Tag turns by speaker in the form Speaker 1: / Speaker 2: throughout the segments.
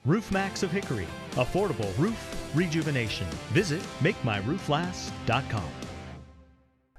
Speaker 1: Roof Max of Hickory. Affordable roof rejuvenation. Visit MakeMyRoofLast.com.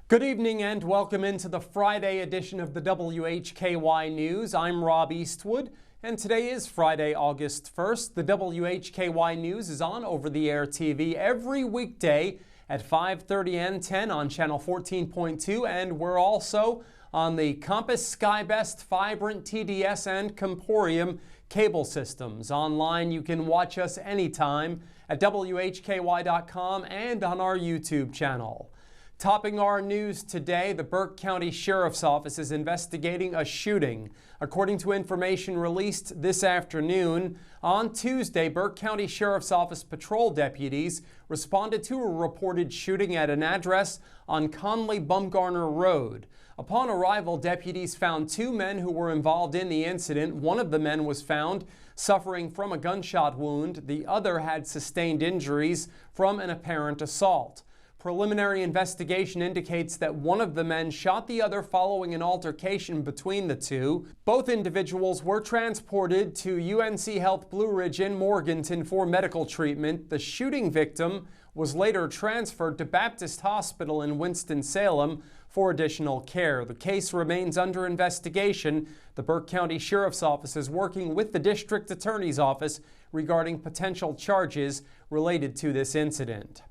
Speaker 2: Good evening and welcome into the Friday edition of the WHKY News. I'm Rob Eastwood and today is Friday, August 1st. The WHKY News is on over-the-air TV every weekday at 5:30 and 10 on channel 14.2, and we're also on the Compass, SkyBest, Vibrant, TDS, and Comporium cable systems. Online, you can watch us anytime at WHKY.com and on our YouTube channel. Topping our news today, the Burke County Sheriff's Office is investigating a shooting. According to information released this afternoon, on Tuesday, Burke County Sheriff's Office patrol deputies responded to a reported shooting at an address on Conley-Bumgarner Road. Upon arrival, deputies found two men who were involved in the incident. One of the men was found suffering from a gunshot wound. The other had sustained injuries from an apparent assault. Preliminary investigation indicates that one of the men shot the other following an altercation between the two. Both individuals were transported to UNC Health Blue Ridge in Morganton for medical treatment. The shooting victim was later transferred to Baptist Hospital in Winston-Salem for additional care. The case remains under investigation. The Burke County Sheriff's Office is working with the District Attorney's Office regarding potential charges related to this incident.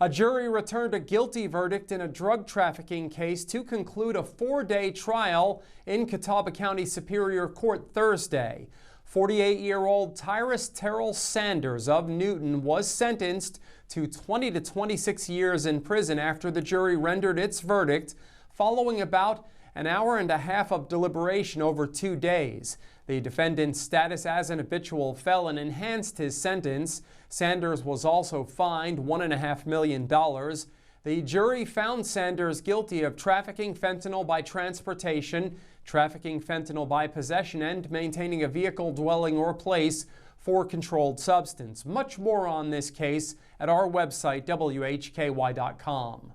Speaker 2: A jury returned a guilty verdict in a drug trafficking case to conclude a 4-day trial in Catawba County Superior Court Thursday. 48-year-old Tyrus Terrell Sanders of Newton was sentenced to 20 to 26 years in prison after the jury rendered its verdict following about an hour and a half of deliberation over 2 days. The defendant's status as an habitual felon enhanced his sentence. Sanders was also fined $1.5 million. The jury found Sanders guilty of trafficking fentanyl by transportation, trafficking fentanyl by possession, and maintaining a vehicle, dwelling, or place for controlled substance. Much more on this case at our website, WHKY.com.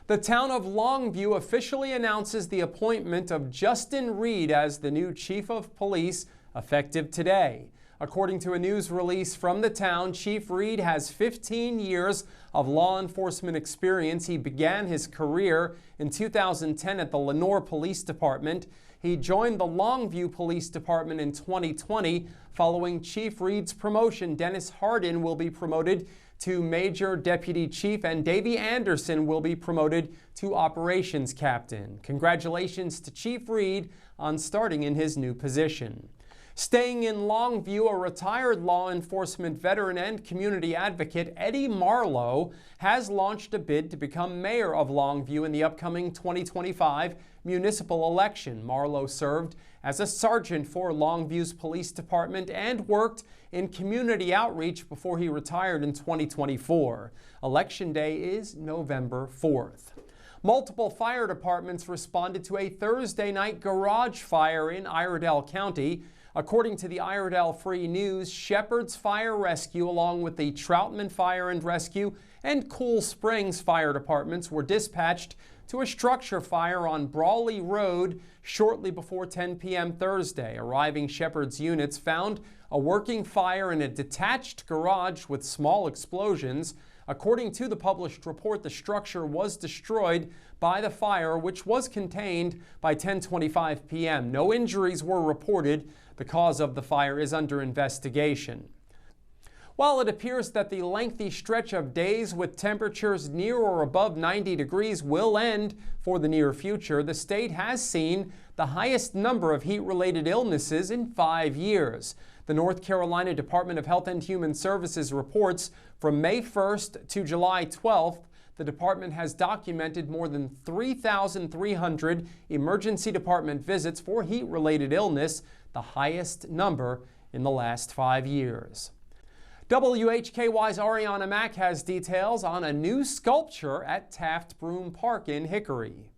Speaker 2: The town of Longview officially announces the appointment of Justin Reed as the new chief of police, effective today. According to a news release from the town, Chief Reed has 15 years of law enforcement experience. He began his career in 2010 at the Lenoir Police Department. He joined the Longview Police Department in 2020. Following Chief Reed's promotion, Dennis Hardin will be promoted to Major Deputy Chief, and Davey Anderson will be promoted to Operations Captain. Congratulations to Chief Reed on starting in his new position. Staying in Longview, a retired law enforcement veteran and community advocate, Eddie Marlowe, has launched a bid to become mayor of Longview in the upcoming 2025 municipal election. Marlowe served as a sergeant for Longview's police department and worked in community outreach before he retired in 2024. Election day is November 4th. Multiple fire departments responded to a Thursday night garage fire in Iredell County. According to the Iredell Free News, Shepherd's Fire Rescue, along with the Troutman Fire and Rescue and Cool Springs Fire Departments, were dispatched to a structure fire on Brawley Road shortly before 10 p.m. Thursday. Arriving Shepherd's units found a working fire in a detached garage with small explosions. According to the published report, the structure was destroyed by the fire, which was contained by 10:25 p.m. No injuries were reported. The cause of the fire is under investigation. While it appears that the lengthy stretch of days with temperatures near or above 90 degrees will end for the near future, the state has seen the highest number of heat-related illnesses in 5 years. The North Carolina Department of Health and Human Services reports from May 1st to July 12th, the department has documented more than 3,300 emergency department visits for heat-related illness, the highest number in the last 5 years. WHKY's Ariana Mack has details on a new sculpture at Taft Broom Park in Hickory.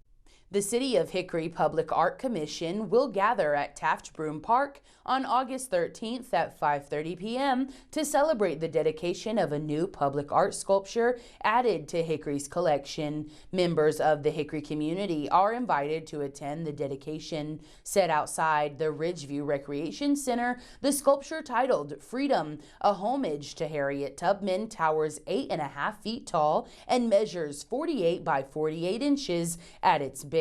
Speaker 3: The City of Hickory Public Art Commission will gather at Taft Broom Park on August 13th at 5:30 p.m. to celebrate the dedication of a new public art sculpture added to Hickory's collection. Members of the Hickory community are invited to attend the dedication. Set outside the Ridgeview Recreation Center, the sculpture titled Freedom, a homage to Harriet Tubman, towers 8.5 feet tall and measures 48 by 48 inches at its base.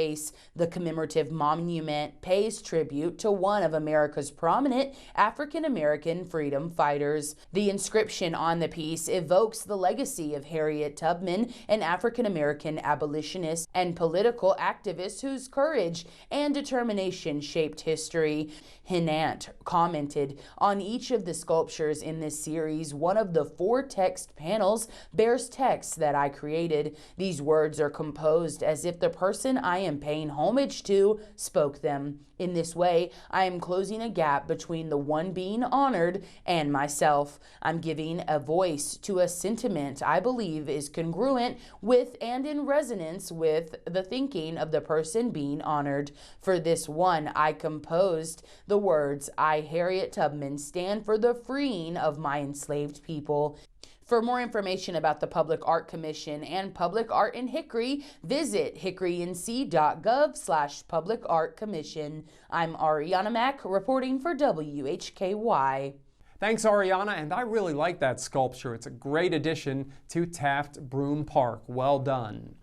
Speaker 3: The commemorative monument pays tribute to one of America's prominent African-American freedom fighters. The inscription on the piece evokes the legacy of Harriet Tubman, an African-American abolitionist and political activist whose courage and determination shaped history. Hinant commented on each of the sculptures in this series. One of the 4 text panels bears text that I created. These words are composed as if the person I am paying homage to spoke them. In this way, I am closing a gap between the one being honored and myself. I'm giving a voice to a sentiment I believe is congruent with and in resonance with the thinking of the person being honored. For this one, I composed the words, "I, Harriet Tubman, stand for the freeing of my enslaved people." For more information about the Public Art Commission and public art in Hickory, visit hickorync.gov/Public Art Commission. I'm Ariana Mack reporting for WHKY.
Speaker 2: Thanks, Ariana, and I really like that sculpture. It's a great addition to Taft Broom Park. Well done.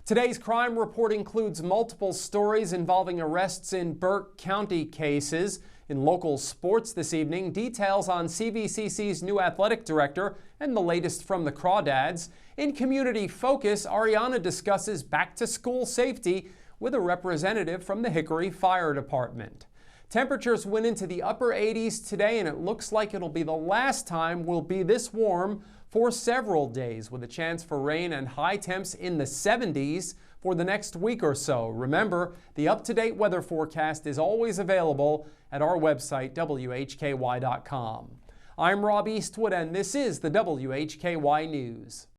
Speaker 2: Today's crime report includes multiple stories involving arrests in Burke County cases. In local sports this evening, details on CVCC's new athletic director and the latest from the Crawdads. In Community Focus, Ariana discusses back-to-school safety with a representative from the Hickory Fire Department. Temperatures went into the upper 80s today, and it looks like it'll be the last time we'll be this warm for several days, with a chance for rain and high temps in the 70s for the next week or so. Remember, the up-to-date weather forecast is always available at our website, WHKY.com. I'm Rob Eastwood, and this is the WHKY News.